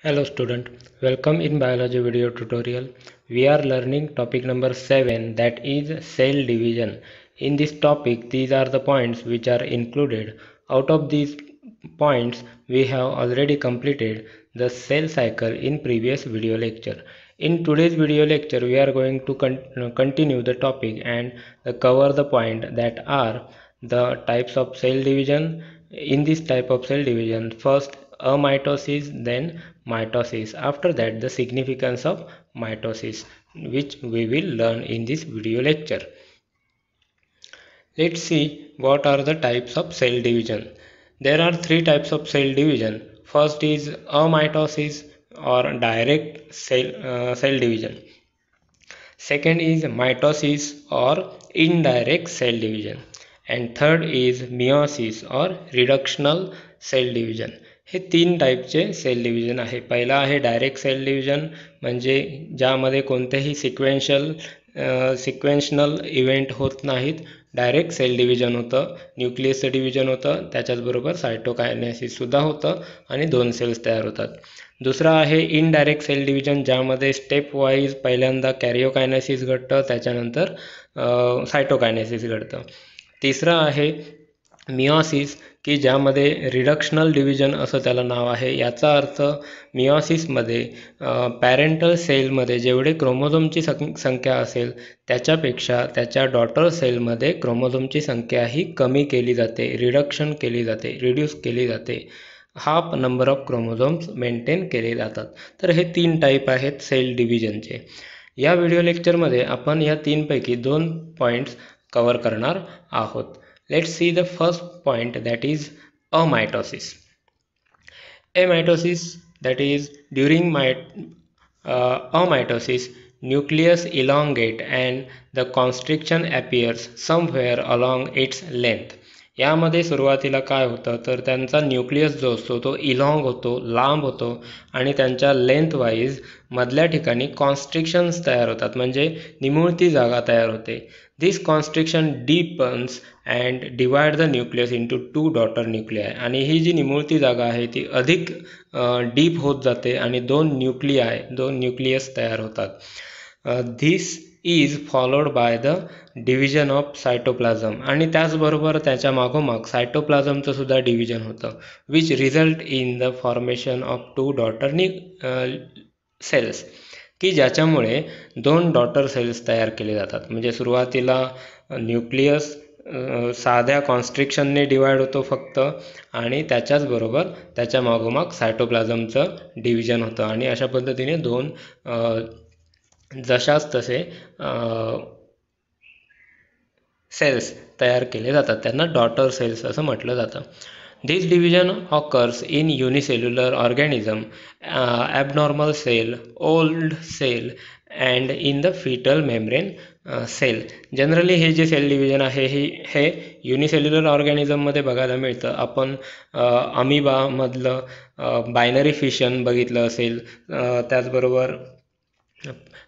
Hello student, welcome in biology video tutorial. We are learning topic number 7, that is cell division. In this topic these are the points which are included. Out of these points we have already completed the cell cycle in previous video lecture. In today's video lecture we are going to continue the topic and cover the point that are the types of cell division. In this type of cell division, first amitosis, then mitosis. After that, the significance of mitosis, which we will learn in this video lecture. Let's see what are the types of cell division. There are three types of cell division. First is amitosis or direct cell division. Second is mitosis or indirect cell division. And third is meiosis or reductional cell division. हे तीन टाईपचे sale division आहे. पहिला आहे direct sale division, म्हणजे ज्यामध्ये कोणतेही सिक्वेन्शनल event होत नाहीत. डायरेक्ट सेल डिव्हिजन होतं, न्यूक्लियसचं डिव्हिजन होतं, त्याच्याचबरोबर सायटोकायनेसिससुद्धा होतं आणि दोन सेल्स तयार होतात. दुसरा आहे इनडायरेक्ट सेल डिव्हिजन, ज्यामध्ये स्टेप वाईज पहिल्यांदा कॅरिओकायनेसिस घडतं, त्याच्यानंतर सायटोकायनेसिस घडतं. तिसरा आहे मिओसिस, की ज्यामध्ये रिडक्शनल डिव्हिजन असं त्याला नाव आहे. याचा अर्थ मिओसिसमध्ये पॅरेंटल सेलमध्ये जेवढे क्रोमोझोमची संख्या असेल त्याच्यापेक्षा त्याच्या डॉटर सेलमध्ये क्रोमोझोमची संख्या ही कमी केली जाते, रिडक्शन केली जाते, रिड्यूस केली जाते. Half number of chromosomes maintain केले जातात. तर हे तीन टाईप आहेत सेल डिव्हिजनचे. या व्हिडिओ लेक्चरमध्ये आपण या तीनपैकी दोन पॉईंट्स कव्हर करणार आहोत. Let's see the first point, that is amitosis. Amitosis, that is during amitosis, nucleus elongate and the constriction appears somewhere along its length. यामध्ये सुरुवातीला काय होतं तर त्यांचा न्यूक्लियस जो असतो तो इलॉंग होतो, लांब होतो आणि त्यांच्या लेंथ वाईज मधल्या ठिकाणी कॉन्स्ट्रिक्शन्स तयार होतात, म्हणजे निमुळती जागा तयार होते. This constriction deepens and divide the nucleus into two daughter nuclei. आणि ही जी निमुळती जागा आहे ती अधिक डीप होत जाते आणि दोन न्यूक्लियस तयार होतात. This is followed by the division of cytoplasm. आणि त्याचबरोबर त्याच्या मागोमाग सायटोप्लाझमचं सुद्धा डिव्हिजन होतं, which result in the formation of two daughter cells, की ज्याच्यामुळे दोन डॉटर सेल्स तयार केले जातात. म्हणजे सुरुवातीला न्यूक्लियस साध्या कॉन्स्ट्रिक्शनने डिवाइड होतो फक्त, आणि त्याच्याचबरोबर त्याच्या मागोमाग सायटोप्लाझमचं डिव्हिजन होतं. आणि अशा पद्धतीने दोन जशाच तसे सेल्स तयार केले जातात, त्यांना डॉटर सेल्स असं म्हटलं जातं. This division occurs in unicellular organism, abnormal cell, old cell and in the fetal membrane cell. Generally हे जे सेल डिव्हिजन आहे हे युनिसेल्युलर ऑर्गॅनिझममध्ये बघायला मिळतं. आपण अमिबामधलं बायनरी फिशन बघितलं असेल, त्याचबरोबर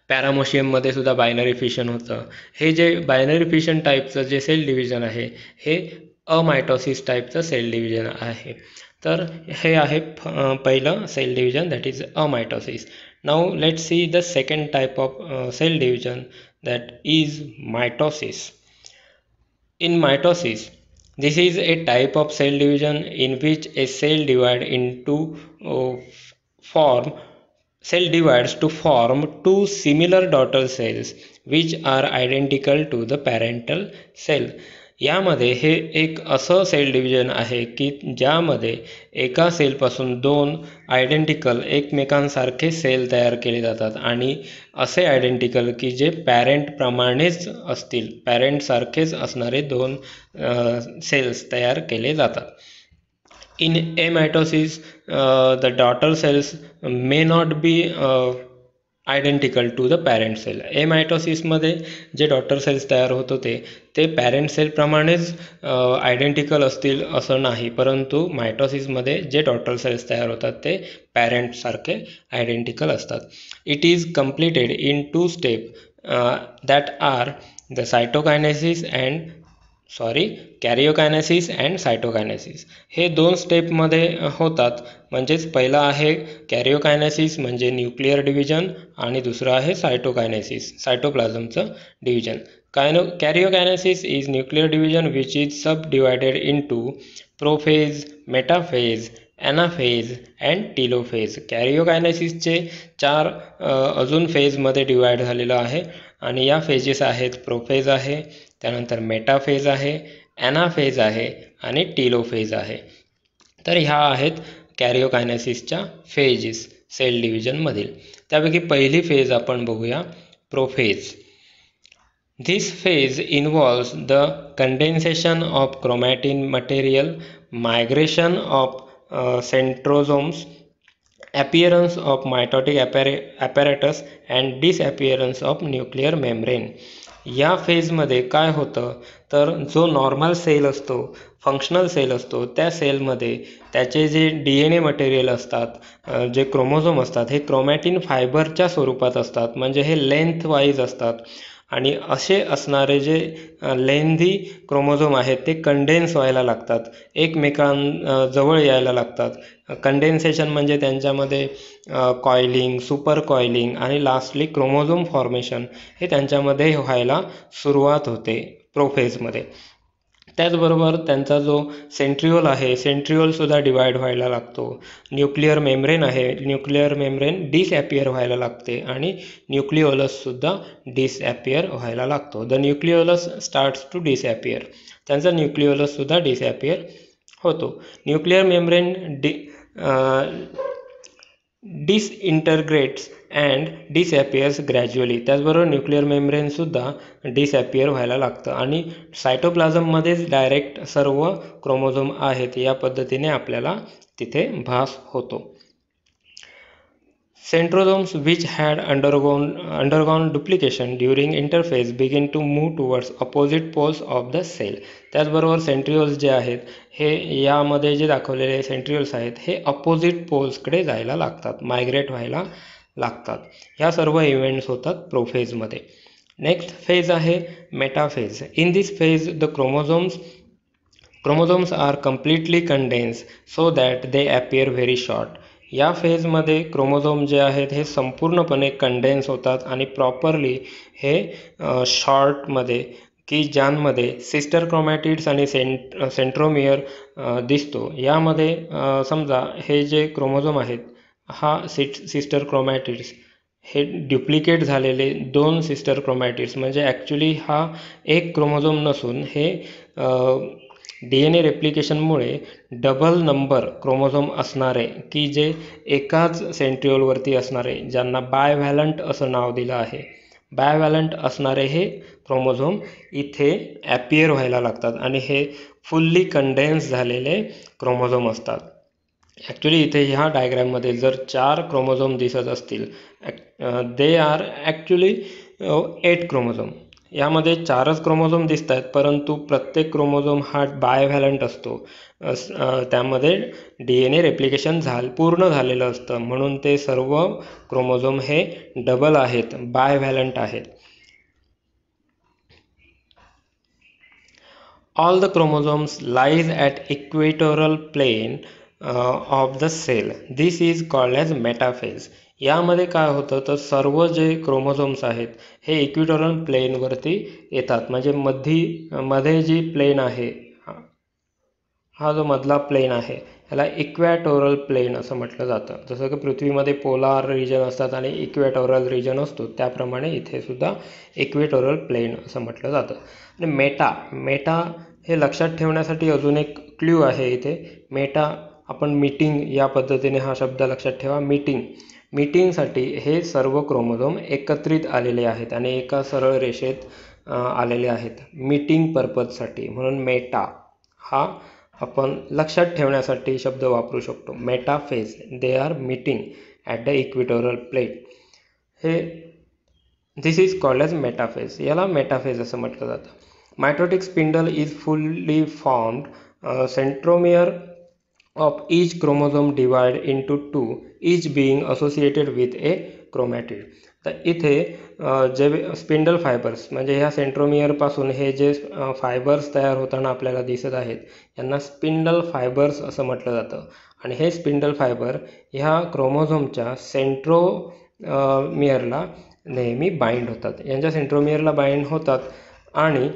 पॅरामोशियममध्ये सुद्धा बायनरी फिशन होतं. हे जे बायनरी फिशन टाईपचं जे सेल डिव्हिजन आहे हे अमायटोसिस टाईपचं सेल डिव्हिजन आहे. तर हे आहे पहिलं cell division, that is amitosis. Now let's see the second type of cell division, that is mitosis. In mitosis, this is a type of cell division in which a cell divides to form two similar daughter cells which are identical to the parental cell. यामध्ये हे एक असं sale division आहे की ज्यामध्ये एका सेलपासून दोन identical एकमेकांसारखे sale तयार केले जातात, आणि असे आयडेंटिकल की जे पॅरेंटप्रमाणेच असतील, पॅरेंटसारखेच असणारे दोन सेल्स तयार केले जातात. In amitosis, the daughter cells may not be identical to the parent cell. एमायटोसिसमध्ये जे डॉटर सेल्स तयार होत होते ते पॅरेंट सेलप्रमाणेच आयडेंटिकल असतील असं नाही, परंतु मायटोसिसमध्ये जे डॉटर सेल्स तयार होतात ते पॅरेंटसारखे आयडेंटिकल असतात. It is completed in two step that are the cytokinesis and karyokinesis and cytokinesis हे दोन स्टेपमध्ये होतात. म्हणजेच पहिला आहे कॅरिओकायनेसिस म्हणजे न्यूक्लिअर डिव्हिजन आणि दुसरं आहे सायटोकायनेसिस सायटोप्लाझमचं division. Karyokinesis is nuclear division which is subdivided into prophase, metaphase, anaphase and telophase. कॅरिओकायनेसिसचे चार अजून फेजमध्ये डिवाइड झालेलं आहे आणि या फेजेस आहेत प्रोफेज आहे, त्यानंतर मेटाफेज आहे, ॲनाफेज आहे आणि टीलोफेज आहे. तर ह्या आहेत कॅरिओकायनेसिसच्या फेजेस सेल डिव्हिजनमधील. त्यापैकी पहिली फेज आपण बघूया, prophase. This phase involves the condensation of chromatin material, migration of centrosomes, appearance of mitotic apparatus and disappearance of nuclear membrane. या फेजमध्ये काय होतं तर जो नॉर्मल सेल असतो, फंक्शनल सेल असतो, त्या सेलमध्ये त्याचे जे DNA मटेरियल असतात, जे क्रोमोझोम असतात, हे क्रोमॅटिन फायबरच्या स्वरूपात असतात. म्हणजे हे लेंथ वाईज असतात आणि असे असणारे जे लेंथी क्रोमोझोम आहेत ते कंडेन्स व्हायला लागतात, एकमेकांजवळ यायला लागतात. कंडेन्सेशन म्हणजे त्यांच्यामध्ये कॉइलिंग, सुपर कॉइलिंग आणि लास्टली क्रोमोझोम फॉर्मेशन हे त्यांच्यामध्ये व्हायला सुरुवात होते प्रोफेजमध्ये. त्याचबरोबर त्यांचा जो सेंट्रिओल आहे, सेंट्रिओलसुद्धा डिवाइड व्हायला लागतो. न्यूक्लिअर मेम्ब्रेन आहे, न्यूक्लिअर मेम्ब्रेन डिसॲपियर व्हायला लागते आणि न्यूक्लिओलससुद्धा डिसॲपियर व्हायला लागतो. The nucleolus starts to disappear. त्यांचा न्यूक्लिओलससुद्धा डिसॲपियर होतो. Nuclear membrane disintegrates and disappears gradually. त्याचबरोबर न्यूक्लिअर मेम्ब्रेनसुद्धा डिसॲपियर व्हायला लागतं आणि सायटोप्लाझममध्येच डायरेक्ट सर्व क्रोमोझोम आहेत या पद्धतीने आपल्याला तिथे भास होतो. Centrosomes which had undergone duplication during interphase begin to move towards opposite poles of the cell. त्याचबरोबर सेंट्रिओल्स जे आहेत हे यामध्ये जे दाखवलेले सेंट्रिओल्स आहेत हे अपोजिट पोल्सकडे जायला लागतात, मायग्रेट व्हायला लागतात. ह्या सर्व इव्हेंट्स होतात प्रोफेजमध्ये. नेक्स्ट फेज आहे metaphase. In this phase the chromosomes are completely condensed so that they appear very short. या फेजमध्ये क्रोमोझोम जे आहेत हे संपूर्णपणे कंडेन्स होतात आणि प्रॉपरली हे शॉर्टमध्ये की ज्यांमध्ये सिस्टर क्रोमॅटिड्स आणि सेंट्रोमियर दिसतो. यामध्ये समजा हे जे क्रोमोझोम आहेत हा सिस्टर क्रोमॅटिड्स हे ड्युप्लिकेट झालेले दोन सिस्टर क्रोमॅटिड्स म्हणजे ॲक्च्युली हा एक क्रोमोझोम नसून हे DNA रेप्लिकेशनमुळे डबल नंबर क्रोमोझोम असणारे की जे एकाच सेंट्रिओलवरती असणारे, ज्यांना बायव्हॅलंट असं नाव दिलं आहे, बायव्हॅलंट असणारे हे क्रोमोझोम इथे ॲपियर व्हायला लागतात आणि हे फुल्ली कंडेन्स झालेले क्रोमोझोम असतात. ॲक्च्युली इथे ह्या डायग्रॅममध्ये जर 4 क्रोमोझोम दिसत असतील, दे आर ॲक्च्युली 8 क्रोमोझोम. यामध्ये 4च क्रोमोझोम दिसत आहेत, परंतु प्रत्येक क्रोमोझोम हा बायव्हॅलंट असतो. त्यामध्ये DNA रेप्लिकेशन पूर्ण झालेलं असतं, म्हणून ते सर्व क्रोमोझोम हे डबल आहेत, बायव्हॅलंट आहेत. All the chromosomes lies at equatorial plane of the cell. This is called as metaphase. यामध्ये काय होतं तर सर्व जे क्रोमोझोम्स आहेत हे इक्वेटोरियल प्लेनवरती येतात. म्हणजे मध्ये जी प्लेन आहे, हा जो मधला प्लेन आहे याला इक्वेटोरियल प्लेन असं म्हटलं जातं. जसं की पृथ्वीमध्ये पोलार रिजन असतात आणि इक्वेटोरियल रिजन असतो, त्याप्रमाणे इथे सुद्धा इक्वेटोरियल प्लेन असं म्हटलं जातं. आणि मेटा हे लक्षात ठेवण्यासाठी अजून एक क्ल्यू आहे इथे. मेटा आपण मीटिंग या पद्धतीने हा शब्द लक्षात ठेवा. मीटिंगसाठी हे सर्व क्रोमोझोम एकत्रित आलेले आहेत आणि एका सरळ रेषेत आलेले आहेत मीटिंग पर्पजसाठी. म्हणून मेटा हा आपण लक्षात ठेवण्यासाठी शब्द वापरू शकतो. Metaphase, they are meeting at the equatorial plane. हे this is called as metaphase. याला मेटाफेज असं म्हटलं जातं. Mitotic spindle is fully formed. Centromere of each chromosome divide into two, each being associated with a chromatid. तर इथे जे spindle fibres म्हणजे ह्या सेंट्रोमियरपासून हे जे फायबर्स तयार होताना आपल्याला दिसत आहेत यांना स्पिंडल फायबर्स असं म्हटलं जातं. आणि हे स्पिंडल फायबर ह्या क्रोमोझोमच्या सेंट्रोमियरला नेहमी बाइंड होतात. यांच्या सेंट्रोमियरला बाइंड होतात आणि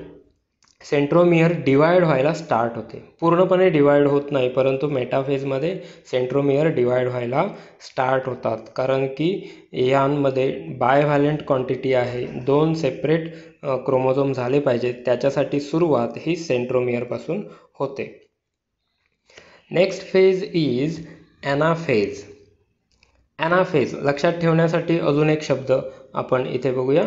सेंट्रोमियर डिवाइड व्हायला स्टार्ट होते. पूर्णपणे डिवाइड होत नाही, परंतु मेटाफेजमध्ये सेंट्रोमियर डिवाइड व्हायला स्टार्ट होतात, कारण की यांमध्ये बायव्हॅलेंट क्वांटिटी आहे. 2 सेपरेट क्रोमोझोम झाले पाहिजेत, त्याच्यासाठी सुरुवात ही सेंट्रोमियरपासून होते. Next phase is anaphase. Anaphase लक्षात ठेवण्यासाठी अजून एक शब्द आपण इथे बघूया,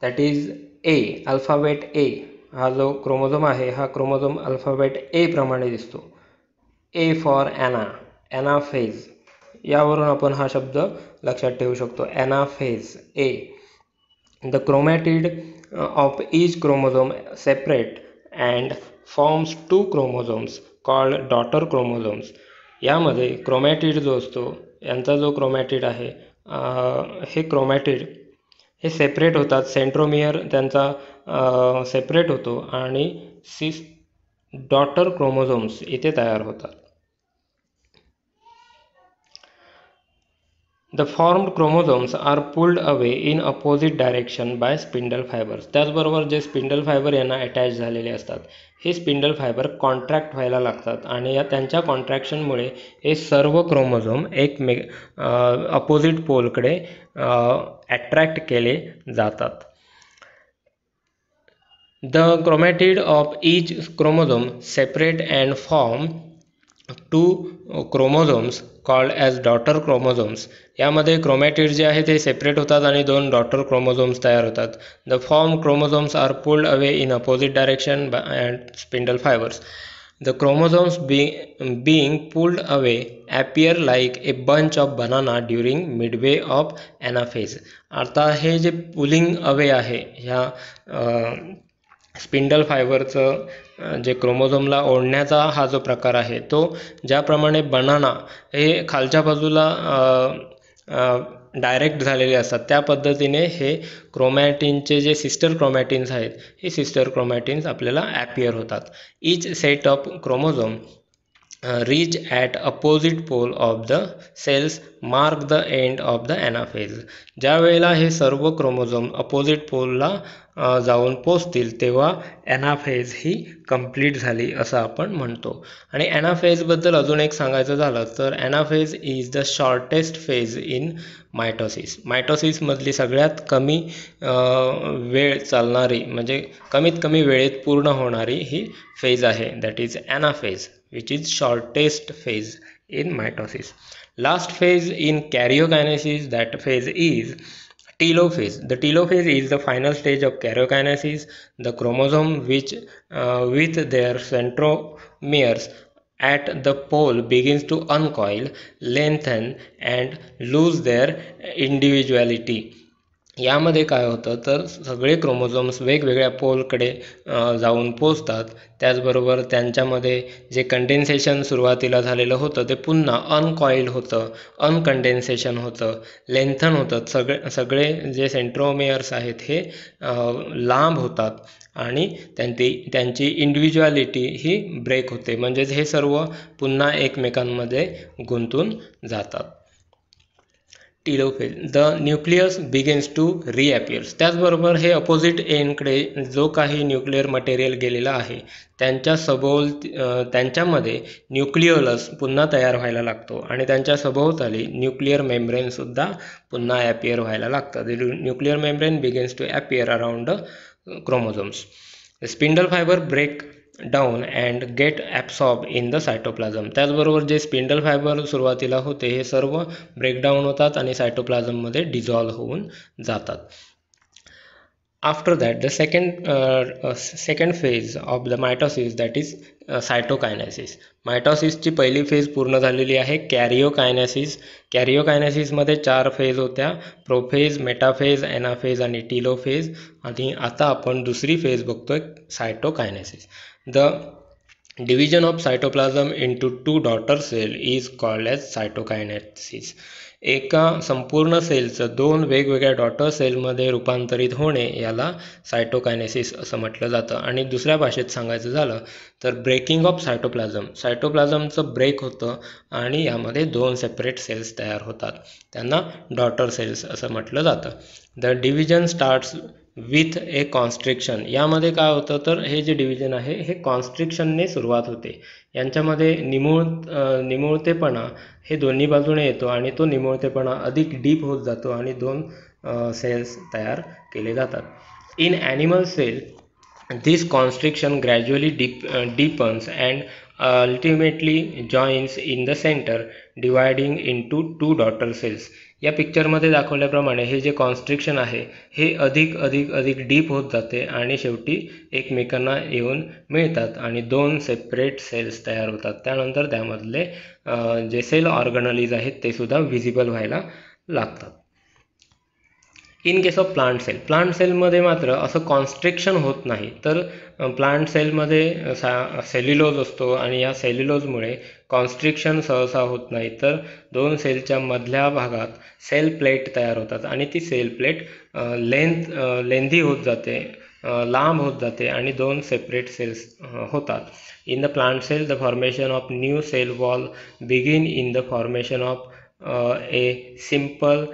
that is A. Alphabet A. हा जो क्रोमोझोम आहे हा क्रोमोझोम अल्फाबेट ए प्रमाणे दिसतो. A for ana, anaphase. यावरून आपण हा शब्द लक्षात ठेवू शकतो, anaphase. A. The chromatid of each chromosome separate and forms 2 chromosomes called daughter chromosomes. यामध्ये क्रोमॅटिड जो असतो, यांचा जो क्रोमॅटिड आहे हे क्रोमॅटिड हे सेपरेट होतात. सेंट्रोमियर त्यांचा सेपरेट होतो आणि 6 डॉटर क्रोमोझोम्स इथे तयार होतात. The formed chromosomes are pulled away in opposite direction by spindle fibers. त्याचबरोबर जे स्पिंडल फायबर यांना अटॅच झालेले असतात, हे स्पिंडल फायबर कॉन्ट्रॅक्ट व्हायला लागतात आणि या त्यांच्या कॉन्ट्रॅक्शनमुळे हे सर्व क्रोमोझोम अपोजिट पोलकडे अट्रॅक्ट केले जातात. The chromatid of each chromosome separate and form 2 chromosomes called as daughter chromosomes. यामध्ये क्रोमॅटिड जे आहे ते सेपरेट होतात आणि 2 डॉटर क्रोमोझोम्स तयार होतात. The form chromosomes are pulled away in opposite direction and spindle fibres. The chromosomes being pulled away appear like a bunch of banana during midway of anaphase. आता हे जे पुलिंग अवे आहे ह्या spindle फायबरचं जे क्रोमोझोमला ओढण्याचा हा जो प्रकार आहे तो ज्याप्रमाणे बनाना हे खालच्या बाजूला डायरेक्ट झालेले असतात, त्या पद्धतीने हे क्रोमॅटिनचे जे सिस्टर क्रोमॅटिन्स आहेत हे सिस्टर क्रोमॅटिन्स आपल्याला ॲपियर होतात. Each set of chromosome reach at opposite pole of the cells mark the end of the anaphase. ज्या वेळेला हे सर्व क्रोमोझोम अपोजिट पोलला जाऊन पोचतील तेव्हा ॲनाफेज ही कंप्लीट झाली असं आपण म्हणतो. आणि ॲनाफेजबद्दल अजून एक सांगायचं झालं तर anaphase is the shortest phase in mitosis. मायटोसिसमधली सगळ्यात कमी वेळ चालणारी म्हणजे कमीत कमी वेळेत पूर्ण होणारी ही फेज आहे, that is anaphase, which is shortest phase in mitosis. Last phase in karyokinesis, that phase is telophase. The telophase is the final stage of karyokinesis. The chromosome which with their centromeres at the pole begins to uncoil, lengthen and lose their individuality. यामध्ये काय होतं तर सगळे chromosomes वेगवेगळ्या पोलकडे जाऊन पोचतात. त्याचबरोबर त्यांच्यामध्ये जे कंडेन्सेशन सुरुवातीला झालेलं होतं ते पुन्हा अनकॉइल होतं, अनकंडेन्सेशन होतं, लेंथन होतं. सगळे जे सेंट्रोमेयर्स आहेत हे लांब होतात आणि त्यांची इंडिव्हिज्युअलिटी ही ब्रेक होते. म्हणजेच हे सर्व पुन्हा एकमेकांमध्ये गुंतून जातात. Telophase. The nucleus begins to reappears. त्याचबरोबर हे अपोजिट एंडकडे जो काही न्यूक्लिअर मटेरियल गेलेला आहे त्यांच्यामध्ये न्यूक्लिओलस पुन्हा तयार व्हायला लागतो आणि त्यांच्या सभोवताली न्यूक्लिअर मेम्ब्रेनसुद्धा पुन्हा ॲपियर व्हायला लागतं. The nuclear membrane begins to appear around the chromosomes. Spindle fibre break down and get absorb in the cytoplasm. त्याचबरोबर जे स्पिंडल फायबर सुरुवातीला होते हे सर्व ब्रेकडाऊन होतात आणि सायटोप्लाझममध्ये डिझॉल्व होऊन जातात. After that the second phase of the mitosis, that is cytokinesis. मायटोसिसची पहिली फेज पूर्ण झालेली आहे, कॅरियोकायनेसिस. कॅरियोकायनेसिसमध्ये 4 फेज होत्या, प्रोफेज, मेटाफेज, ॲनाफेज आणि टीलोफेज. आणि आता आपण दुसरी फेज बघतोय, cytokinesis. The Division of cytoplasm into two daughter cell is called as cytokinesis. एका संपूर्ण सेलचं दोन वेगवेगळ्या डॉटर सेलमध्ये रूपांतरित होणे याला सायटोकायनेसिस असं म्हटलं जातं. आणि दुसऱ्या भाषेत सांगायचं झालं तर ब्रेकिंग ऑफ सायटोप्लाझमचं ब्रेक होतं आणि यामध्ये दोन सेपरेट सेल्स तयार होतात, त्यांना डॉटर सेल्स असं म्हटलं जातं. The division starts with A constriction. यामध्ये काय होतं तर हे जे डिव्हिजन आहे हे कॉन्स्ट्रिक्शनने सुरुवात होते. यांच्यामध्ये निमुळतेपणा हे दोन्ही बाजूने येतो आणि तो निमुळतेपणा अधिक डीप होत जातो आणि दोन सेल्स तयार केले जातात. In animal cell this constriction gradually deepens and ultimately joins in the center, dividing into two daughter cells. या पिक्चरमध्ये दाखवल्याप्रमाणे हे जे कॉन्स्ट्रिक्शन आहे हे अधिक अधिक अधिक डीप होत जाते आणि शेवटी एकमेकांना येऊन मिळतात आणि दोन सेपरेट सेल्स तयार होतात. त्यानंतर त्यामधले जे सेल ऑर्गनलीज आहेत ते सुद्धा व्हिजिबल व्हायला लागतात. इन केस ऑफ प्लांट सेलमध्ये मात्र असं कॉन्स्ट्रिक्शन होत नाही, तर प्लांट सेलमध्ये सेल्युलोज असतो आणि या सेल्युलोजमुळे कॉन्स्ट्रिक्शन सहसा होत नाही, तर दोन सेलच्या मधल्या भागात सेल प्लेट तयार होतात आणि ती सेल प्लेट लेंथी होत जाते, लांब होत जाते आणि दोन सेपरेट सेल्स होतात. In the plant cell the formation of new cell wall begin in the formation of a simple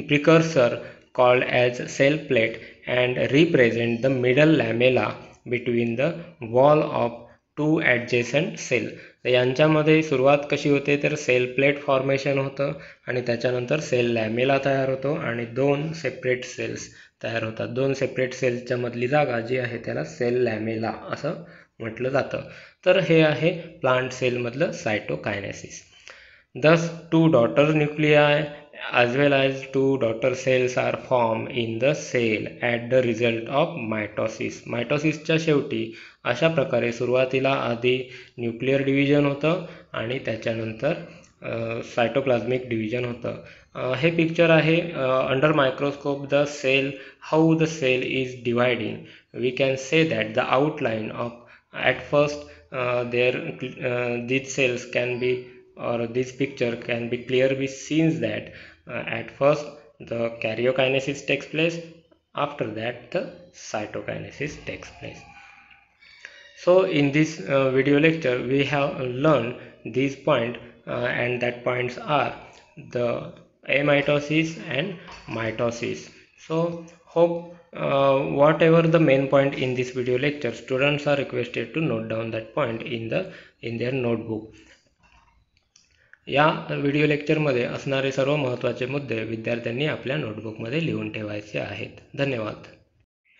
precursor called as cell plate and represent the middle lamella between the wall of two adjacent cell. तर यांच्यामध्ये सुरुवात कशी होते तर sale plate formation होतं आणि त्याच्यानंतर sale लॅमेला तयार होतो आणि दोन सेपरेट सेल्स तयार होतात. दोन सेपरेट सेल्सच्या मधली जागा जी आहे त्याला सेल लॅमेला असं म्हटलं जातं. तर हे आहे plant सेलमधलं cytokinesis. Thus two daughter nuclei as well as two daughter cells are formed in the cell at the result of mitosis. मायटोसिसच्या शेवटी अशा प्रकारे सुरुवातीला आधी न्यूक्लियर डिव्हिजन होतं आणि त्याच्यानंतर सायटोप्लाझमिक डिव्हिजन होतं. हे पिक्चर आहे under microscope the cell, how the cell is dividing. We can say that the outline of at first these cells can be, or this picture can be clearly seen that at first the karyokinesis takes place, after that the cytokinesis takes place. So in this video lecture we have learned these points, and that points are the amitosis and mitosis. So hope whatever the main point in this video lecture, students are requested to note down that point in their notebook. या video लेक्चरमध्ये असणारे सर्व महत्त्वाचे मुद्दे विद्यार्थ्यांनी आपल्या नोटबुकमध्ये लिहून ठेवायचे आहेत. धन्यवाद.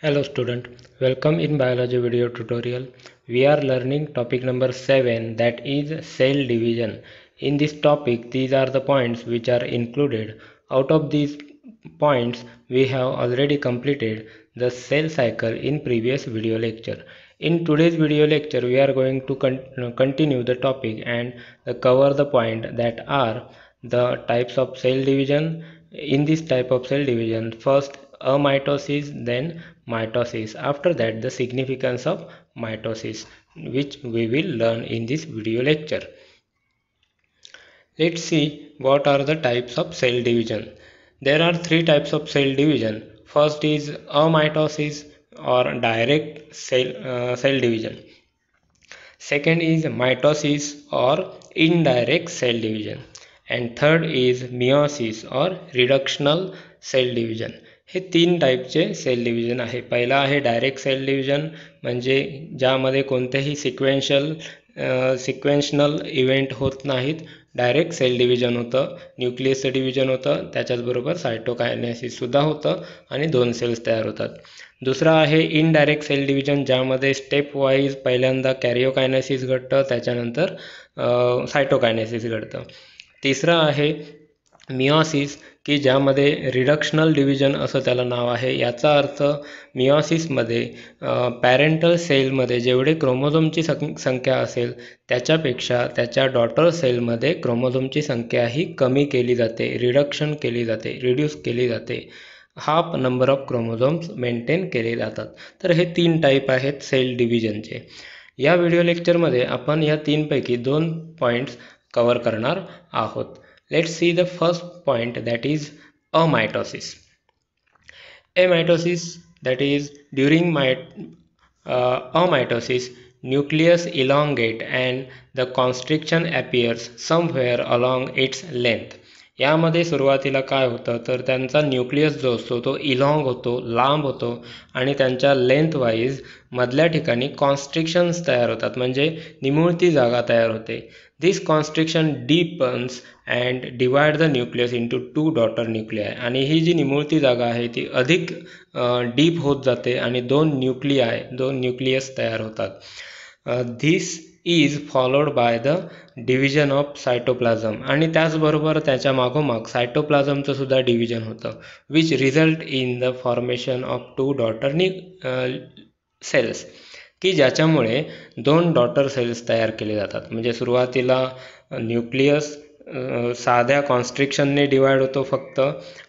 Hello student, welcome in biology video tutorial. We are learning topic number 7, that is cell division. In this topic these are the points which are included. Out of these points we have already completed the cell cycle in previous video lecture. In today's video lecture we are going to continue the topic and cover the point that are the types of cell division. In this type of cell division, first amitosis, then mitosis, after that the significance of mitosis, which we will learn in this video lecture. Let's see what are the types of cell division. There are three types of cell division. First is amitosis or direct cell division. Second is mitosis or indirect cell division, and third is meiosis or reductional cell division. हे तीन टाईपचे sale division आहे. पहिला आहे direct sale division, म्हणजे ज्यामध्ये कोणतेही सिक्वेन्शनल event होत नाहीत. डायरेक्ट सेल डिव्हिजन होतं, न्यूक्लियसचं डिव्हिजन होतं, त्याच्याचबरोबर सायटोकायनेसिससुद्धा होतं आणि दोन सेल्स तयार होतात. दुसरा आहे इनडायरेक्ट सेल डिव्हिजन, ज्यामध्ये स्टेप वाईज पहिल्यांदा कॅरियोकायनेसिस घडतं, त्याच्यानंतर सायटोकायनेसिस घडतं. तिसरा आहे मिओसिस, की ज्यामध्ये रिडक्शनल डिव्हिजन असं त्याला नाव आहे. याचा अर्थ मिओसिसमध्ये पॅरेंटल सेलमध्ये जेवढे क्रोमोझोमची संख्या असेल त्याच्यापेक्षा त्याच्या डॉटर सेलमध्ये क्रोमोझोमची संख्या ही कमी केली जाते, रिडक्शन केली जाते, रिड्यूस केली जाते. Half number of chromosomes maintain केले जातात. तर हे तीन टाईप आहेत सेल डिव्हिजनचे. या व्हिडिओ लेक्चरमध्ये आपण या तीनपैकी 2 पॉईंट्स कव्हर करणार आहोत. Let's see the first point, that is amitosis. Amitosis, that is during amitosis, nucleus elongate and the constriction appears somewhere along its length. यामध्ये सुरुवातीला काय होतं तर त्यांचा न्यूक्लियस जो असतो तो इलॉंग होतो, लांब होतो आणि त्यांच्या लेंथ वाईज मधल्या ठिकाणी कॉन्स्ट्रिक्शन्स तयार होतात, म्हणजे निमुळती जागा तयार होते. This constriction deepens and divide the nucleus into 2 daughter nuclei. आणि ही जी निमुळती जागा आहे ती अधिक डीप होत जाते आणि दोन न्यूक्लियस तयार होतात. This is followed by the division of cytoplasm. आणि त्याचबरोबर त्याच्या मागोमाग सायटोप्लाझमचं सुद्धा डिव्हिजन होतं, which result in the formation of 2 daughter cells, की ज्याच्यामुळे 2 डॉटर सेल्स तयार केले जातात. म्हणजे सुरुवातीला न्यूक्लियस साध्या कॉन्स्ट्रिक्शनने डिवाइड होतो फक्त,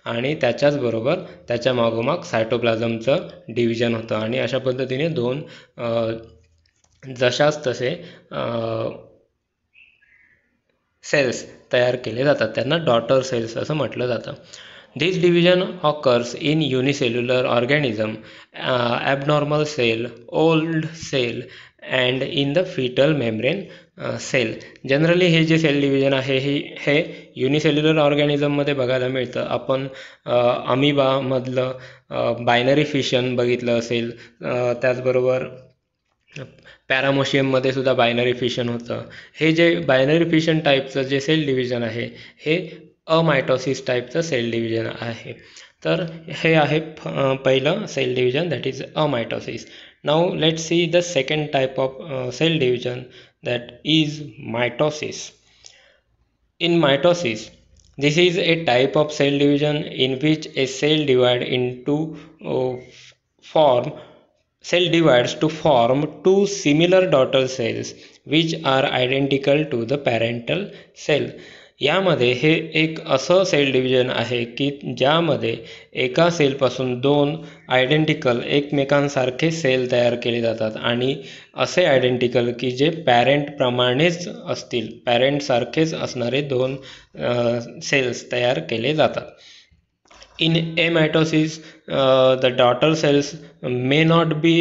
आणि त्याच्याचबरोबर त्याच्या मागोमाग सायटोप्लाझमचं डिव्हिजन होतं आणि अशा पद्धतीने 2 जशाच तसे सेल्स तयार केले जातात. त्यांना डॉटर सेल्स असं म्हटलं जातं. This division occurs in unicellular organism, abnormal cell, old cell and in the fetal membrane cell. Generally हे जे सेल डिव्हिजन आहे हे युनिसेल्युलर ऑर्गॅनिझममध्ये बघायला मिळतं. आपण अमिबामधलं बायनरी फिशन बघितलं असेल, त्याचबरोबर पॅरामोशियममध्ये सुद्धा बायनरी फिशन होतं. हे जे बायनरी फिशन टाईपचं जे सेल डिव्हिजन आहे हे अमायटोसिस टाईपचं सेल डिव्हिजन आहे. तर हे आहे पहिलं cell division, that is amitosis. Now let's see the second type of cell division, that is mitosis. In mitosis, this is a type of cell division in which a cell divides to form 2 similar daughter cells which are identical to the parental cell. यामध्ये हे एक असं sale division आहे की ज्यामध्ये एका सेलपासून 2 identical एकमेकांसारखे sale तयार केले जातात, आणि असे आयडेंटिकल की जे पॅरेंटप्रमाणेच असतील, पॅरेंटसारखेच असणारे 2 सेल्स तयार केले जातात. In amitosis, the daughter cells may not be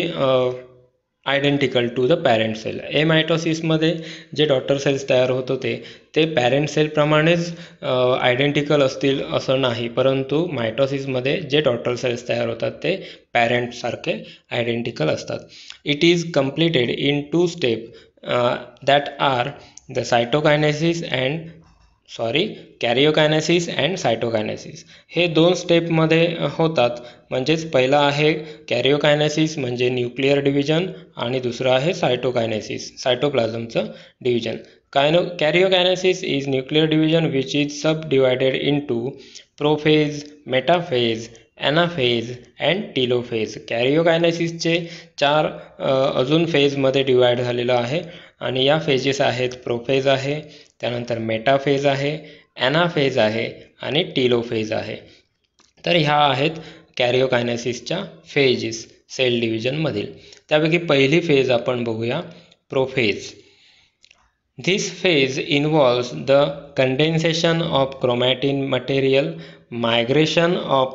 identical to the parent cell. एमायटोसिसमध्ये जे डॉटर सेल्स तयार होत होते ते पॅरेंट सेलप्रमाणेच आयडेंटिकल असतील असं नाही, परंतु मायटोसिसमध्ये जे डॉटर सेल्स तयार होतात ते पॅरेंटसारखे आयडेंटिकल असतात. It is completed in 2 step that are the karyokinesis and cytokinesis. हे 2 स्टेपमध्ये होतात. म्हणजेच पहिला आहे कॅरिओकायनेसिस म्हणजे न्यूक्लिअर डिव्हिजन, आणि दुसरं आहे सायटोकायनेसिस, सायटोप्लाझमचं division. Karyokinesis is nuclear division which is subdivided into prophase, metaphase, anaphase and telophase. कॅरिओकायनेसिसचे 4 अजून फेजमध्ये डिवाइड झालेलं आहे, आणि या फेजेस आहेत प्रोफेज आहे, त्यानंतर मेटाफेज आहे, ॲनाफेज आहे आणि टीलोफेज आहे. तर ह्या आहेत कॅरिओकायनेसिसच्या फेजेस सेल डिव्हिजनमधील. त्यापैकी पहिली फेज आपण बघूया, prophase. This phase involves the condensation of chromatin material, migration of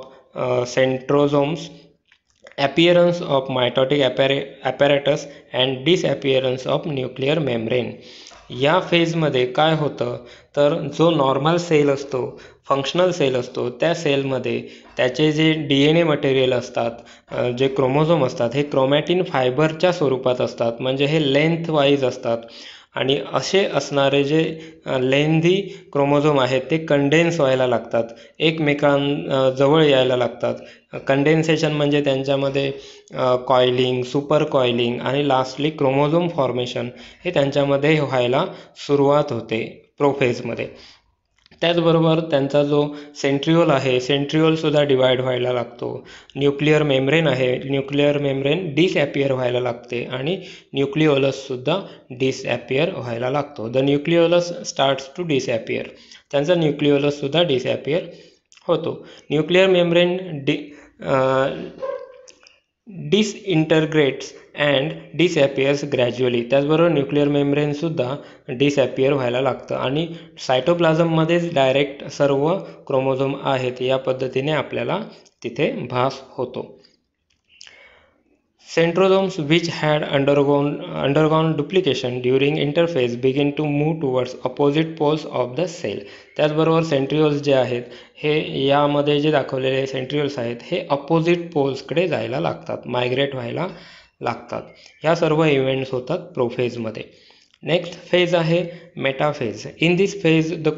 centrosomes, appearance of mitotic apparatus and disappearance of nuclear membrane. या फेजमध्ये काय होतं तर जो नॉर्मल सेल असतो, फंक्शनल सेल असतो, त्या सेलमध्ये त्याचे जे DNA मटेरियल असतात, जे क्रोमोझोम असतात, हे क्रोमॅटिन फायबरच्या स्वरूपात असतात, म्हणजे हे लेंथ वाईज असतात. आणि असे असणारे जे लेंदी क्रोमोझोम आहेत ते कंडेन्स व्हायला लागतात, एकमेकांजवळ यायला लागतात. कंडेन्सेशन म्हणजे त्यांच्यामध्ये कॉइलिंग, सुपर कॉइलिंग आणि लास्टली क्रोमोझोम फॉर्मेशन हे त्यांच्यामध्ये व्हायला सुरुवात होते प्रोफेजमध्ये. त्याचबरोबर त्यांचा जो सेंट्रिओल आहे, सेंट्रिओलसुद्धा डिवाइड व्हायला लागतो. न्यूक्लिअर मेम्ब्रेन आहे, न्यूक्लिअर मेम्ब्रेन डिसॲपियर व्हायला लागते, आणि न्यूक्लिओलससुद्धा डिसॲपियर व्हायला लागतो. The nucleolus starts to disappear. त्यांचा न्यूक्लिओलससुद्धा डिसॲपियर होतो. Nuclear membrane disintegrates and disappears gradually. त्याचबरोबर न्यूक्लिअर मेम्ब्रेनसुद्धा डिसॲपियर व्हायला लागतं आणि सायटोप्लाझममध्येच डायरेक्ट सर्व क्रोमोझोम आहेत या पद्धतीने आपल्याला तिथे भास होतो. Centrosomes which had undergone duplication during interphase begin to move towards opposite poles of the cell. त्याचबरोबर सेंट्रिओल्स जे आहेत हे यामध्ये जे दाखवलेले सेंट्रिओल्स आहेत हे अपोजिट पोल्सकडे जायला लागतात, मायग्रेट व्हायला लागतात. ह्या सर्व इव्हेंट्स होतात प्रोफेजमध्ये. नेक्स्ट फेज आहे metaphase. In this phase the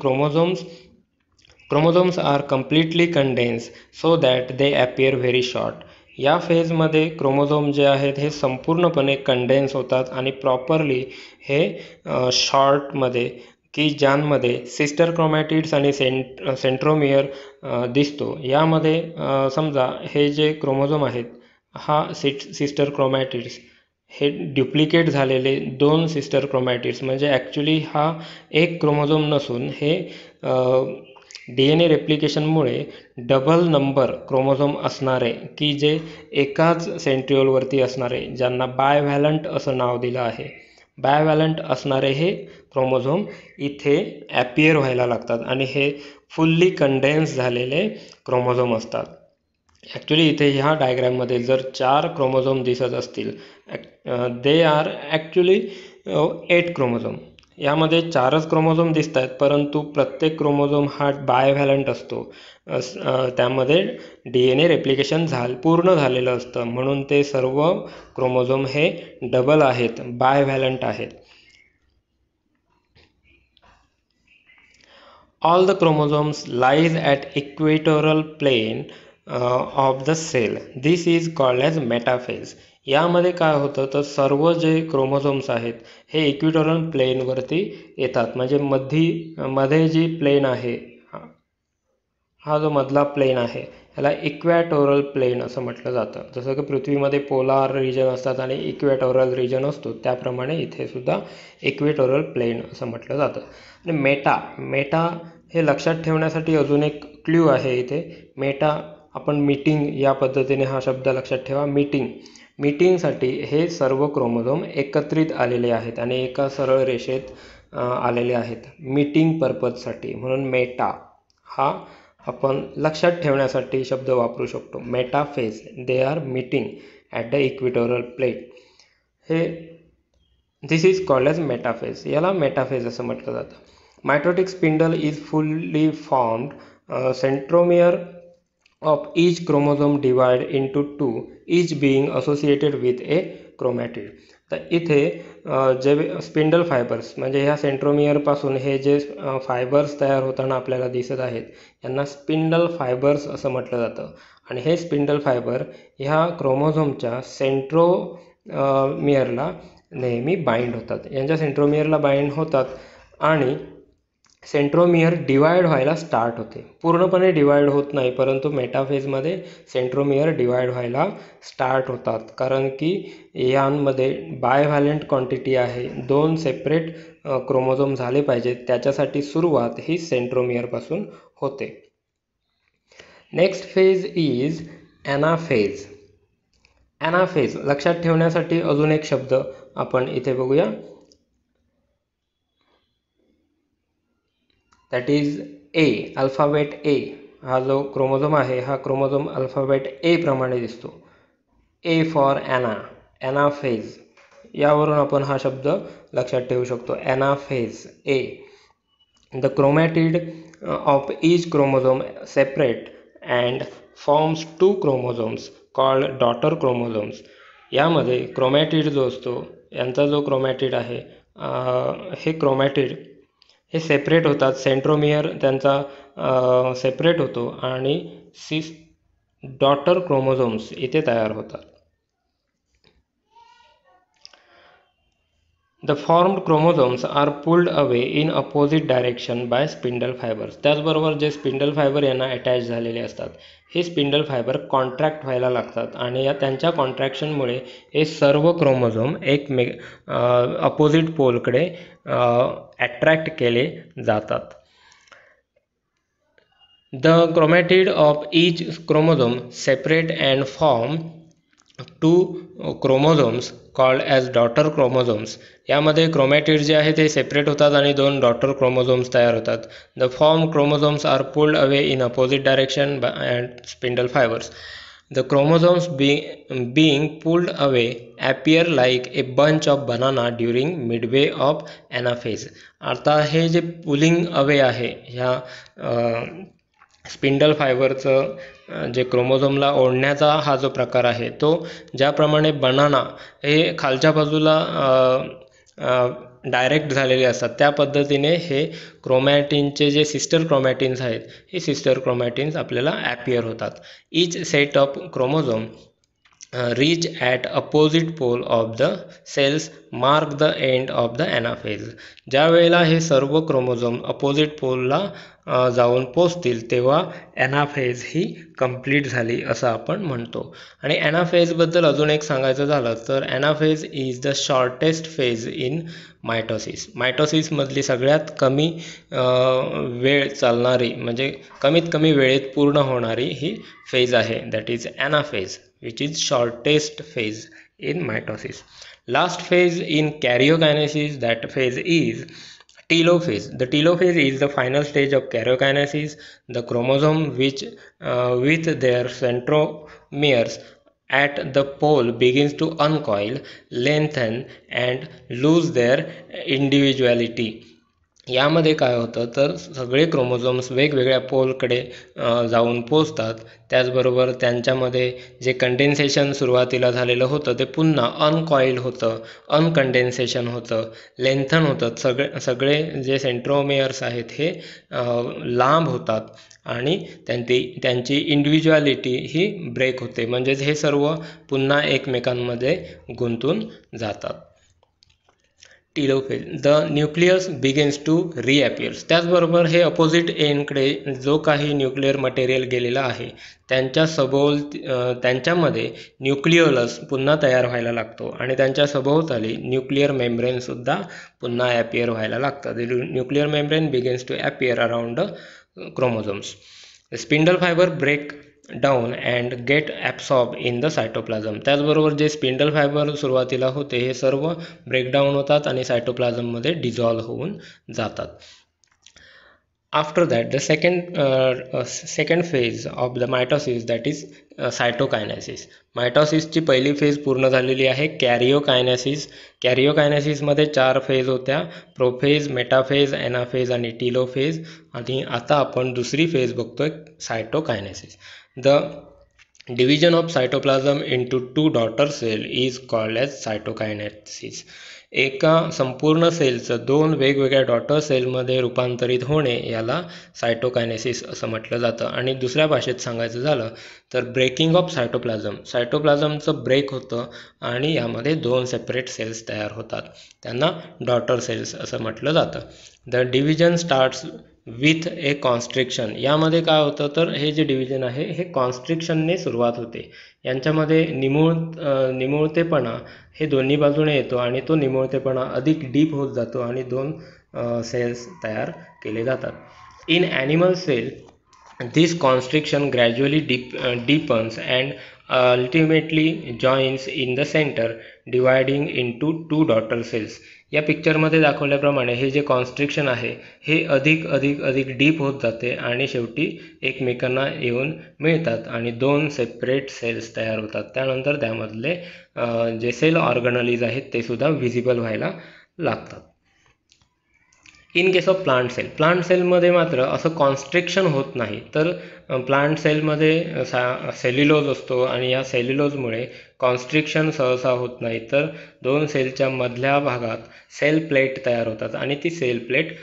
chromosomes are completely condensed so that they appear very short. या फेजमध्ये क्रोमोझोम जे आहेत हे संपूर्णपणे कंडेन्स होतात आणि प्रॉपरली हे शॉर्टमध्ये की ज्यांमध्ये सिस्टर क्रोमॅटिड्स आणि सेंट्रोमियर दिसतो. यामध्ये समजा हे जे क्रोमोझोम आहेत हा सिस्टर क्रोमॅटिड्स हे ड्युप्लिकेट झालेले 2 सिस्टर क्रोमॅटिड्स म्हणजे ॲक्च्युली हा एक क्रोमोझोम नसून हे DNA रेप्लिकेशनमुळे डबल नंबर क्रोमोझोम असणारे की जे एकाच सेंट्रिओलवरती असणारे ज्यांना बायव्हॅलंट असं नाव दिलं आहे. बायव्हॅलंट असणारे हे क्रोमोझोम इथे ॲपियर व्हायला लागतात आणि हे फुल्ली कंडेन्स झालेले क्रोमोझोम असतात. ॲक्च्युली इथे ह्या डायग्रॅममध्ये जर 4 क्रोमोझोम दिसत असतील दे आर ॲक्च्युली 8 क्रोमोझोम. यामध्ये 4च क्रोमोझोम दिसत आहेत परंतु प्रत्येक क्रोमोझोम हा बायव्हॅलंट असतो. त्यामध्ये DNA रेप्लिकेशन पूर्ण झालेलं असतं म्हणून ते सर्व क्रोमोझोम हे डबल आहेत, बायव्हॅलंट आहेत. All the chromosomes lies at equatorial plane of the cell. This is called as metaphase. यामध्ये काय होतं तर सर्व जे क्रोमोझोम्स आहेत हे इक्विटोरियल प्लेनवरती येतात. म्हणजे मध्ये जी प्लेन आहे हा जो मधला प्लेन आहे याला इक्वॅटोरल प्लेन असं म्हटलं जातं. जसं की पृथ्वीमध्ये पोलार रिजन असतात आणि इक्वॅटोरल रिजन असतो त्याप्रमाणे इथे सुद्धा इक्वेटोरल प्लेन असं म्हटलं जातं. आणि मेटा हे लक्षात ठेवण्यासाठी अजून एक क्ल्यू आहे इथे. मेटा आपण मीटिंग या पद्धतीने हा शब्द लक्षात ठेवा. मीटिंगसाठी हे सर्व क्रोमोझोम एकत्रित आलेले आहेत आणि एका सरळ रेषेत आलेले आहेत मीटिंग पर्पजसाठी. म्हणून मेटा हा आपण लक्षात ठेवण्यासाठी शब्द वापरू शकतो. Metaphase they are meeting at the equatorial plane. हे this is called as metaphase. याला मेटाफेज असं म्हटलं जातं. Mitotic spindle is fully formed. Centromere of each chromosome divide into 2, each being associated with a chromatid. तर इथे जे spindle fibres म्हणजे ह्या सेंट्रोमियरपासून हे जे फायबर्स तयार होताना आपल्याला दिसत आहेत यांना स्पिंडल फायबर्स असं म्हटलं जातं. आणि हे स्पिंडल फायबर ह्या क्रोमोझोमच्या सेंट्रोमियरला नेहमी बाइंड होतात. यांच्या सेंट्रोमियरला बाइंड होतात आणि सेंट्रोमियर डिवाइड व्हायला स्टार्ट होते. पूर्णपणे डिवाइड होत नाही परंतु मेटाफेजमध्ये सेंट्रोमियर डिवाइड व्हायला स्टार्ट होतात कारण की यांमध्ये बायव्हॅलंट क्वांटिटी आहे. 2 सेपरेट क्रोमोझोम झाले पाहिजेत त्याच्यासाठी सुरुवात ही सेंट्रोमियरपासून होते. Next phase is anaphase. Anaphase लक्षात ठेवण्यासाठी अजून एक शब्द आपण इथे बघूया. That is A. Alphabet A. हा जो क्रोमोझोम आहे हा क्रोमोझोम अल्फाबेट ए प्रमाणे दिसतो. A for anaphase. यावरून आपण हा शब्द लक्षात ठेवू शकतो. Anaphase A. The chromatid of each chromosome separate and forms 2 chromosomes called daughter chromosomes. यामध्ये क्रोमॅटिड जो असतो यांचा जो क्रोमॅटिड आहे हे क्रोमॅटिड हे सेपरेट होतात. सेंट्रोमियर त्यांचा सेपरेट होतो आणि डॉटर क्रोमोझोम्स इथे तयार होतात. The formed chromosomes are pulled away in opposite direction by spindle fibres. त्याचबरोबर जे स्पिंडल फायबर यांना अटॅच झालेले असतात हे स्पिंडल फायबर कॉन्ट्रॅक्ट व्हायला लागतात आणि त्यांच्या कॉन्ट्रॅक्शनमुळे हे सर्व क्रोमोझोम अपोजिट पोलकडे अट्रॅक्ट केले जातात. The chromatid of each chromosome separate and form two chromosomes called as daughter chromosomes. यामध्ये क्रोमॅटिड जे आहे ते सेपरेट होतात आणि दोन डॉटर क्रोमोझोम्स तयार होतात. The form chromosomes are pulled away in opposite direction and spindle fibres. The chromosomes being pulled away appear like a bunch of banana during midway of anaphase. आता हे जे पुलिंग अवे आहे ह्या spindle फायबरचं जे क्रोमोझोमला ओढण्याचा हा जो प्रकार आहे तो ज्याप्रमाणे बनाना हे खालच्या बाजूला डायरेक्ट झालेले असतात त्या पद्धतीने हे क्रोमॅटिनचे जे सिस्टर क्रोमॅटिन्स आहेत हे सिस्टर क्रोमॅटिन्स आपल्याला ॲपियर होतात. Each set of chromosome reach at opposite pole of the cells mark the end of the anaphase. ज्या वेळेला हे सर्व क्रोमोझोम अपोजिट पोलला जाऊन पोचतील तेव्हा ॲनाफेज ही कंप्लीट झाली असं आपण म्हणतो. आणि ॲनाफेजबद्दल अजून एक सांगायचं झालं तर anaphase is the shortest phase in mitosis. मायटोसिसमधली सगळ्यात कमी वेळ चालणारी म्हणजे कमीत कमी वेळेत पूर्ण होणारी ही फेज आहे, that is anaphase, which is shortest phase in mitosis. Last phase in karyokinesis, that phase is telophase. The telophase is the final stage of karyokinesis. The chromosome which with their centromeres at the pole begins to uncoil, lengthen and lose their individuality. यामध्ये काय होतं तर सगळे chromosomes वेगवेगळ्या पोलकडे जाऊन पोचतात. त्याचबरोबर त्यांच्यामध्ये जे कंडेन्सेशन सुरुवातीला झालेलं होतं ते पुन्हा अनकॉइल होतं, अनकंडेन्सेशन होतं, लेंथन होतं. सगळे जे सेंट्रोमेअर्स आहेत हे लांब होतात आणि त्यांची इंडिव्हिज्युअलिटी ही ब्रेक होते. म्हणजेच हे सर्व पुन्हा एकमेकांमध्ये गुंतून जातात. Telophase. The nucleus begins to reappears. त्याचबरोबर हे अपोजिट एंडकडे जो काही न्यूक्लिअर मटेरियल गेलेला आहे त्यांच्यामध्ये न्यूक्लिओलस पुन्हा तयार व्हायला लागतो आणि त्यांच्या सभोवताली न्यूक्लिअर मेम्ब्रेनसुद्धा पुन्हा ॲपियर व्हायला लागतं. The nuclear membrane begins to appear around the chromosomes. Spindle fibre break down and get absorb in the cytoplasm. त्याचबरोबर जे स्पिंडल फायबर सुरुवातीला होते हे सर्व ब्रेकडाऊन होतात आणि सायटोप्लाझममध्ये डिझॉल्व्ह होऊन जातात. After that the second phase of the mitosis, that is cytokinesis. मायटोसिसची पहिली फेज पूर्ण झालेली आहे, कॅरियोकायनेसिस. कॅरियोकायनेसिसमध्ये 4 फेज होत्या, प्रोफेज, मेटाफेज, एनाफेज आणि टीलोफेज. आणि आता आपण दुसरी फेज बघतोय, cytokinesis. The division of cytoplasm into 2 daughter cell is called as cytokinesis. एका संपूर्ण सेलचं 2 वेगवेगळ्या डॉटर सेलमध्ये रूपांतरित होणे याला सायटोकायनेसिस असं म्हटलं जातं. आणि दुसऱ्या भाषेत सांगायचं झालं तर ब्रेकिंग ऑफ सायटोप्लाझम. सायटोप्लाझमचं ब्रेक होतं आणि यामध्ये 2 सेपरेट सेल्स तयार होतात, त्यांना डॉटर सेल्स असं म्हटलं जातं. The division starts with A constriction. यामध्ये काय होतं तर हे जे डिव्हिजन आहे हे कॉन्स्ट्रिक्शनने सुरुवात होते. यांच्यामध्ये निमुळतेपणा हे दोन्ही बाजूने येतो आणि तो निमुळतेपणा अधिक डीप होत जातो आणि 2 सेल्स तयार केले जातात. In animal cell this constriction gradually deepens and ultimately joins in the center, dividing into 2 daughter cells. या पिक्चरमध्ये दाखवल्याप्रमाणे हे जे कॉन्स्ट्रिक्शन आहे हे अधिक डीप होत जाते आणि शेवटी एकमेकांना येऊन मिळतात आणि 2 सेपरेट सेल्स तयार होतात. त्यानंतर त्यामधले जे सेल ऑर्गनलीज आहेत ते सुद्धा व्हिजिबल व्हायला लागतात. इन केस ऑफ प्लांट सेलमध्ये मात्र असं कॉन्स्ट्रिक्शन होत नाही, तर प्लांट सेलमध्ये सेल्युलोज असतो आणि या सेल्युलोजमुळे कॉन्स्ट्रिक्शन सहसा होत नाही, तर 2 सेलच्या मधल्या भागात सेल प्लेट तयार होतात आणि ती सेल प्लेट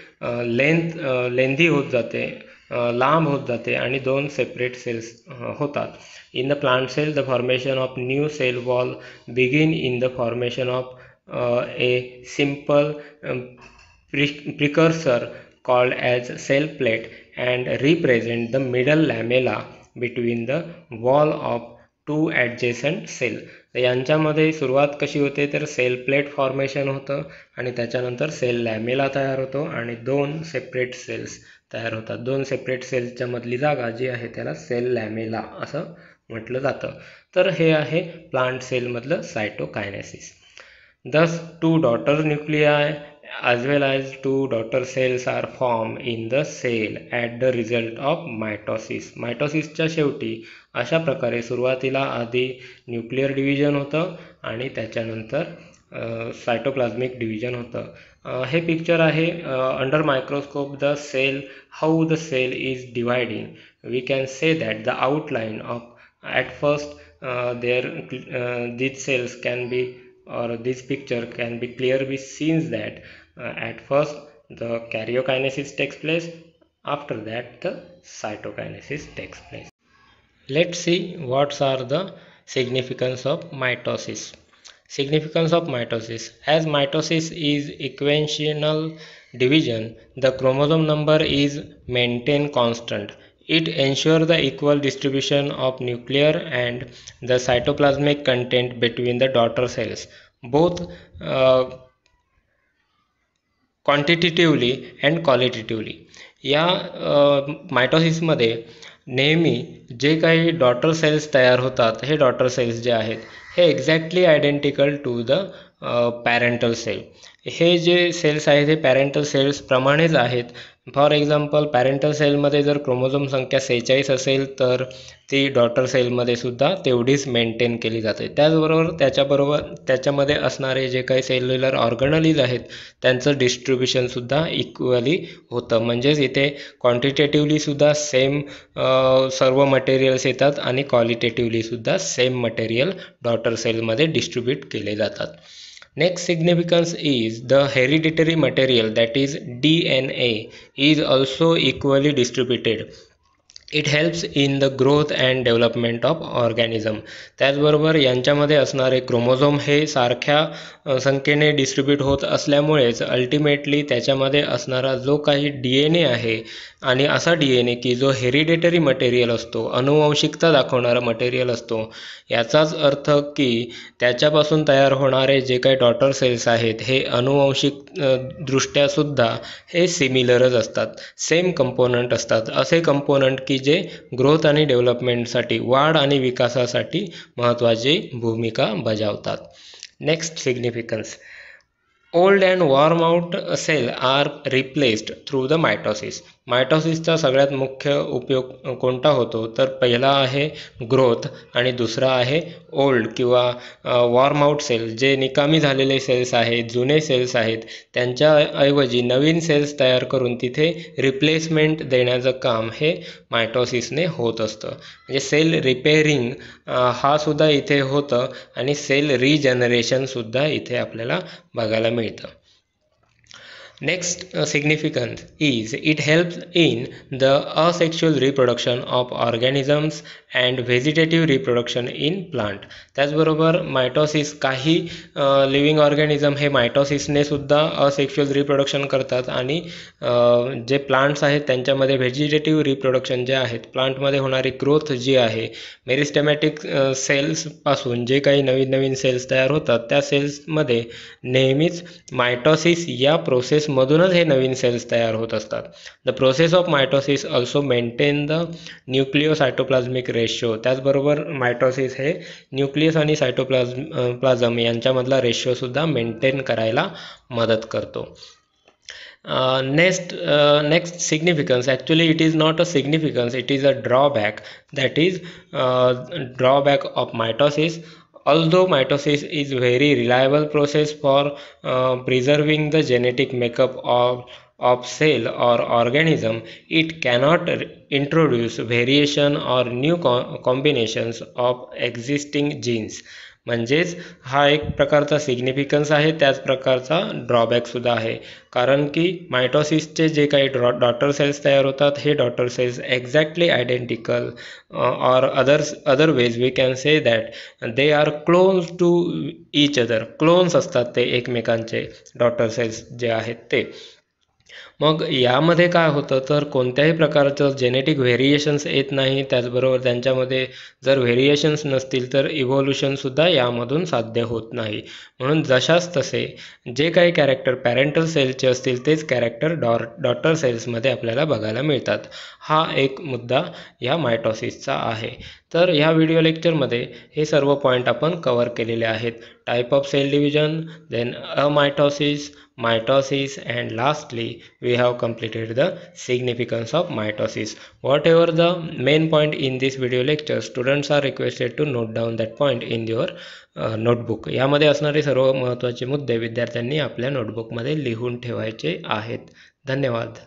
लेंथी होत जाते, लांब होत जाते आणि 2 सेपरेट सेल्स होतात. In the plant cell the formation of new cell wall begin in the formation of a simple precursor called as cell plate and represent the middle lamella between the wall of 2 adjacent cell. यांच्यामध्ये सुरुवात कशी होते तर sale plate formation होतं आणि त्याच्यानंतर sale लॅमेला तयार होतो आणि 2 सेपरेट सेल्स तयार होतात. 2 सेपरेट सेल्सच्या मधली जागा जी आहे त्याला सेल लॅमेला असं म्हटलं जातं. तर हे आहे plant सेलमधलं cytokinesis. Thus, two daughter nuclei as well as two daughter cells are formed in the cell at the result of mitosis. मायटोसिसच्या शेवटी अशा प्रकारे सुरुवातीला आधी न्यूक्लियर डिव्हिजन होतं आणि त्याच्यानंतर सायटोप्लाझ्मिक डिव्हिजन होतं. हे पिक्चर आहे under microscope the cell, how the cell is dividing. We can say that the outline of at first these cells can be, or this picture can be clearly seen that at first the karyokinesis takes place, after that the cytokinesis takes place. Let's see what are the significance of mitosis. Significance of mitosis: as mitosis is equational division, the chromosome number is maintained constant. It ensures the equal distribution of nuclear and the cytoplasmic content between the daughter cells, both quantitatively and qualitatively. या मायटोसिसमध्ये नेहमी जे काही daughter cells तयार होतात, हे daughter cells जे आहेत हे exactly identical to the parental cell. हे जे सेल्स आहेत हे पॅरेंटल सेल्स प्रमाणेच आहेत. फॉर एक्झाम्पल, पॅरेंटल सेलमध्ये जर क्रोमोझोम संख्या 46 असेल तर ती डॉटर सेलमध्ये सुद्धा तेवढीच मेंटेन केली जाते. त्याच्याबरोबर त्याच्यामध्ये असणारे जे काही सेल्युलर ऑर्गनलीज आहेत त्यांचं डिस्ट्रीब्युशनसुद्धा इक्वली होतं. म्हणजेच इथे क्वांटिटेटिव्हलीसुद्धा सेम सर्व मटेरियल्स येतात आणि क्वालिटेटिव्हलीसुद्धा सेम मटेरियल डॉटर सेलमध्ये डिस्ट्रीब्यूट केले जातात. Next significance is the hereditary material, that is DNA, is also equally distributed. It helps in the growth and development of organism. त्याचबरोबर यांच्यामध्ये असणारे क्रोमोझोम हे सारख्या संख्येने डिस्ट्रीब्यूट होत असल्यामुळेच अल्टिमेटली त्याच्यामध्ये असणारा जो काही DNA आहे, आणि असा DNA की जो हेरिडेटरी मटेरियल असतो, अनुवंशिकता दाखवणारा मटेरियल असतो, याचाच अर्थ की त्याच्यापासून तयार होणारे जे काही डॉटर सेल्स आहेत हे अनुवंशिक दृष्ट्यासुद्धा हे सिमिलरच असतात, सेम कंपोनंट असतात. असे कंपोनंट की जे ग्रोथ आणि डेव्हलपमेंटसाठी, वाढ आणि विकासासाठी महत्त्वाची भूमिका बजावतात. Next significance: old and worn out cell are replaced through the mitosis. मायटोसिसचा सगळ्यात मुख्य उपयोग कोणता होतो तर पहिला आहे ग्रोथ आणि दुसरा आहे ओल्ड किंवा वॉर्म आउट सेल. जे निकामी झालेले सेल्स आहेत, जुने सेल्स आहेत, त्यांच्याऐवजी नवीन सेल्स तयार करून तिथे रिप्लेसमेंट देण्याचं काम हे मायटोसिसने होत असतं. म्हणजे सेल रिपेअरिंग हा सुद्धा इथे होतं आणि सेल रिजनरेशनसुद्धा इथे आपल्याला बघायला मिळतं. Next significance is it helps in the asexual reproduction of organisms and vegetative reproduction in plant. त्याचबरोबर मायटोसिस, काही लिव्हिंग ऑर्गॅनिझम हे मायटोसिसने सुद्धा असेक्शुअल रिप्रोडक्शन करतात आणि जे प्लांट्स आहेत त्यांच्यामध्ये व्हेजिटेटिव्ह रिप्रोडक्शन जे आहेत, प्लांटमध्ये होणारी ग्रोथ जी आहे, मेरिस्टेमॅटिक सेल्सपासून जे काही नवीन नवीन सेल्स तयार होतात त्या सेल्समध्ये नेहमीच मायटोसिस या प्रोसेसमधूनच हे नवीन सेल्स तयार होत असतात. The process of mitosis also maintain the nucleocytoplasmic ratio. त्याचबरोबर मायटोसिस हे न्यूक्लियस आणि सायटोप्लाझम यांच्यामधला रेशोसुद्धा मेंटेन करायला मदत करतो. Next significance, actually it is not a significance, it is a drawback, that is drawback of mitosis. Although mitosis is very reliable process for preserving the genetic makeup of cell or organism, it cannot introduce variation or new combinations of existing genes. म्हणजेच हा एक प्रकारचा significance आहे, त्याच प्रकारचा ड्रॉबॅकसुद्धा आहे. कारण की मायटोसिसचे जे काही डॉटर सेल्स तयार होतात हे daughter cells exactly identical, or other ways we can say that they are clones to each other. Clones असतात ते एकमेकांचे, डॉटर सेल्स जे आहेत ते. मग यामध्ये काय होतं तर कोणत्याही प्रकारचं जेनेटिक व्हेरिएशन्स येत नाही. त्याचबरोबर त्यांच्यामध्ये जर व्हेरिएशन्स नसतील तर इव्होल्युशनसुद्धा यामधून साध्य होत नाही. म्हणून जशास तसे जे काही कॅरेक्टर पॅरेंटल सेलचे असतील तेच कॅरेक्टर डॉटर सेल्समध्ये आपल्याला बघायला मिळतात. हा एक मुद्दा या मायटॉसिसचा आहे. तर ह्या व्हिडिओ लेक्चरमध्ये हे सर्व पॉईंट आपण कव्हर केलेले आहेत. Type of cell division, then amitosis, mitosis, and lastly we have completed the significance of mitosis. Whatever the main point in this video lecture, students are requested to note down that point in your notebook. यामध्ये असणारे सर्व महत्त्वाचे मुद्दे विद्यार्थ्यांनी आपल्या नोटबुकमध्ये लिहून ठेवायचे आहेत. धन्यवाद.